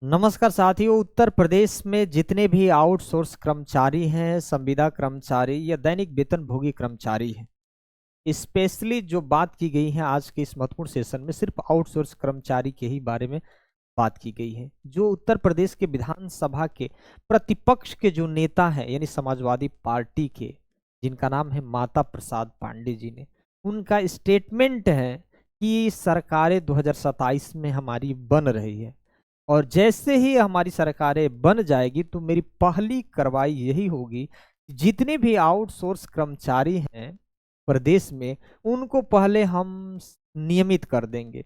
नमस्कार साथियों। उत्तर प्रदेश में जितने भी आउटसोर्स कर्मचारी हैं, संविदा कर्मचारी या दैनिक वेतन भोगी कर्मचारी हैं, स्पेशली जो बात की गई है आज के इस महत्वपूर्ण सेशन में सिर्फ आउटसोर्स कर्मचारी के ही बारे में बात की गई है। जो उत्तर प्रदेश के विधानसभा के प्रतिपक्ष के जो नेता हैं यानी समाजवादी पार्टी के, जिनका नाम है माता प्रसाद पांडे जी ने, उनका स्टेटमेंट है कि सरकारें 2027 में हमारी बन रही है और जैसे ही हमारी सरकारें बन जाएगी तो मेरी पहली कार्रवाई यही होगी कि जितने भी आउटसोर्स कर्मचारी हैं प्रदेश में उनको पहले हम नियमित कर देंगे,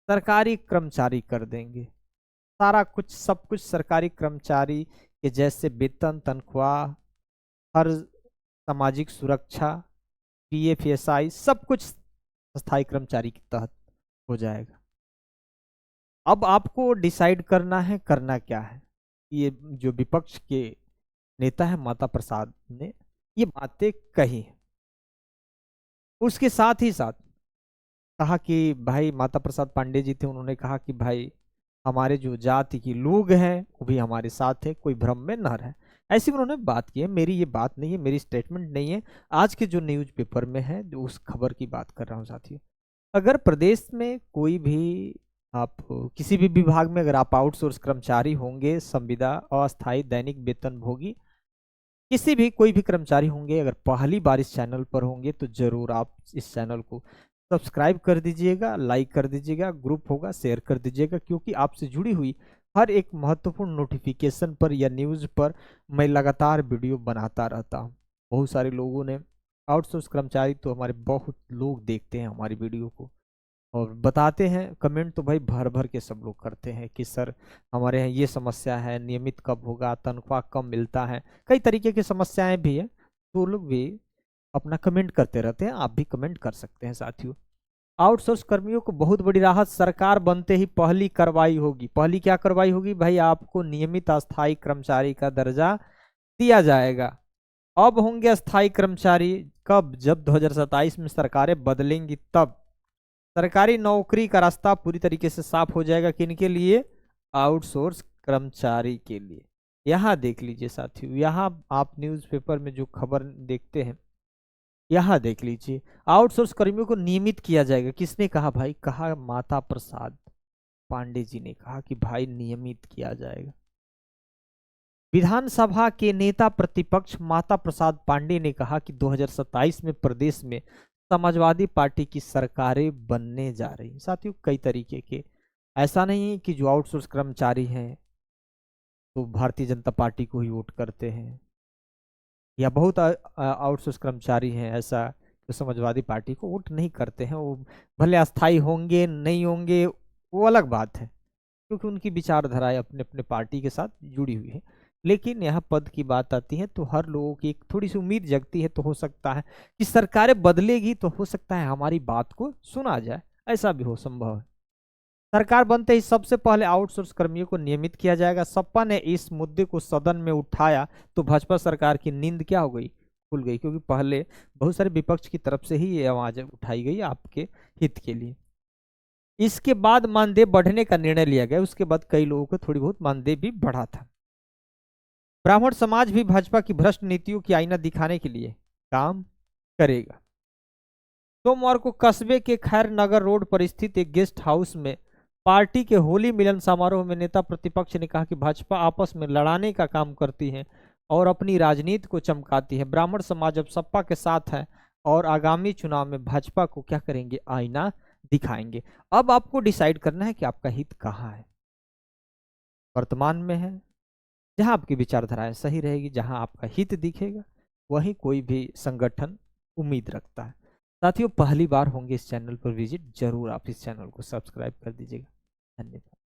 सरकारी कर्मचारी कर देंगे। सारा कुछ सब कुछ सरकारी कर्मचारी के जैसे वेतन, तनख्वाह, हर सामाजिक सुरक्षा, पीएफएसआई सब कुछ स्थायी कर्मचारी के तहत हो जाएगा। अब आपको डिसाइड करना है करना क्या है। ये जो विपक्ष के नेता है माता प्रसाद ने ये बातें कही हैं। उसके साथ ही साथ कहा कि भाई माता प्रसाद पांडे जी थे, उन्होंने कहा कि भाई हमारे जो जाति के लोग हैं वो भी हमारे साथ है, कोई भ्रम में न रहे। ऐसी उन्होंने बात की है। मेरी ये बात नहीं है, मेरी स्टेटमेंट नहीं है, आज के जो न्यूज पेपर में है जो उस खबर की बात कर रहा हूँ साथियों। अगर प्रदेश में कोई भी आप किसी भी विभाग में अगर आप आउटसोर्स कर्मचारी होंगे, संविदा, अस्थायी, दैनिक वेतन भोगी, किसी भी कोई भी कर्मचारी होंगे, अगर पहली बार इस चैनल पर होंगे तो जरूर आप इस चैनल को सब्सक्राइब कर दीजिएगा, लाइक कर दीजिएगा, ग्रुप होगा शेयर कर दीजिएगा, क्योंकि आपसे जुड़ी हुई हर एक महत्वपूर्ण नोटिफिकेशन पर या न्यूज़ पर मैं लगातार वीडियो बनाता रहता हूँ। बहुत सारे लोगों ने, आउटसोर्स कर्मचारी तो हमारे बहुत लोग देखते हैं हमारी वीडियो को और बताते हैं कमेंट, तो भाई भर भर के सब लोग करते हैं कि सर हमारे यहाँ ये समस्या है, नियमित कब होगा, तनख्वाह कम मिलता है, कई तरीके की समस्याएं भी है। तो लोग भी अपना कमेंट करते रहते हैं, आप भी कमेंट कर सकते हैं साथियों। आउटसोर्स कर्मियों को बहुत बड़ी राहत, सरकार बनते ही पहली कार्रवाई होगी। पहली क्या कार्रवाई होगी भाई? आपको नियमित अस्थायी कर्मचारी का दर्जा दिया जाएगा। अब होंगे अस्थायी कर्मचारी कब? जब 2027 में सरकारें बदलेंगी तब सरकारी नौकरी का रास्ता पूरी तरीके से साफ हो जाएगा। किनके लिए? आउटसोर्स कर्मचारी के लिए। यहाँ देख लीजिए साथियों, यहाँ आप न्यूज़पेपर में जो खबर देखते हैं यहाँ देख लीजिए, आउटसोर्स कर्मियों को नियमित किया जाएगा। किसने कहा भाई? कहा माता प्रसाद पांडे जी ने कहा कि भाई नियमित किया जाएगा। विधानसभा के नेता प्रतिपक्ष माता प्रसाद पांडे ने कहा कि 2027 में प्रदेश में समाजवादी पार्टी की सरकारें बनने जा रही हैं। साथियों कई तरीके के, ऐसा नहीं है कि जो आउटसोर्स कर्मचारी हैं तो भारतीय जनता पार्टी को ही वोट करते हैं, या बहुत आउटसोर्स कर्मचारी हैं ऐसा जो समाजवादी पार्टी को वोट नहीं करते हैं। वो भले अस्थायी होंगे नहीं होंगे वो अलग बात है, क्योंकि उनकी विचारधाराएं अपने अपने पार्टी के साथ जुड़ी हुई है। लेकिन यहाँ पद की बात आती है तो हर लोगों की एक थोड़ी सी उम्मीद जगती है, तो हो सकता है कि सरकारें बदलेगी तो हो सकता है हमारी बात को सुना जाए, ऐसा भी हो संभव है। सरकार बनते ही सबसे पहले आउटसोर्स कर्मियों को नियमित किया जाएगा। सपा ने इस मुद्दे को सदन में उठाया तो भाजपा सरकार की नींद क्या हो गई? खुल गई, क्योंकि पहले बहुत सारे विपक्ष की तरफ से ही ये आवाज उठाई गई आपके हित के लिए। इसके बाद मानदेय बढ़ने का निर्णय लिया गया। उसके बाद कई लोगों को थोड़ी बहुत मानदेय भी बढ़ा था। ब्राह्मण समाज भी भाजपा की भ्रष्ट नीतियों की आईना दिखाने के लिए काम करेगा। सोमवार को कस्बे के खैर नगर रोड पर स्थित एक गेस्ट हाउस में पार्टी के होली मिलन समारोह में नेता प्रतिपक्ष ने कहा कि भाजपा आपस में लड़ाने का काम करती है और अपनी राजनीति को चमकाती है। ब्राह्मण समाज अब सपा के साथ है और आगामी चुनाव में भाजपा को क्या करेंगे? आईना दिखाएंगे। अब आपको डिसाइड करना है कि आपका हित कहाँ है। वर्तमान में है जहां आपकी विचारधाराएं सही रहेगी, जहां आपका हित दिखेगा, वहीं कोई भी संगठन उम्मीद रखता है। साथियों पहली बार होंगे इस चैनल पर विजिट, जरूर आप इस चैनल को सब्सक्राइब कर दीजिएगा। धन्यवाद।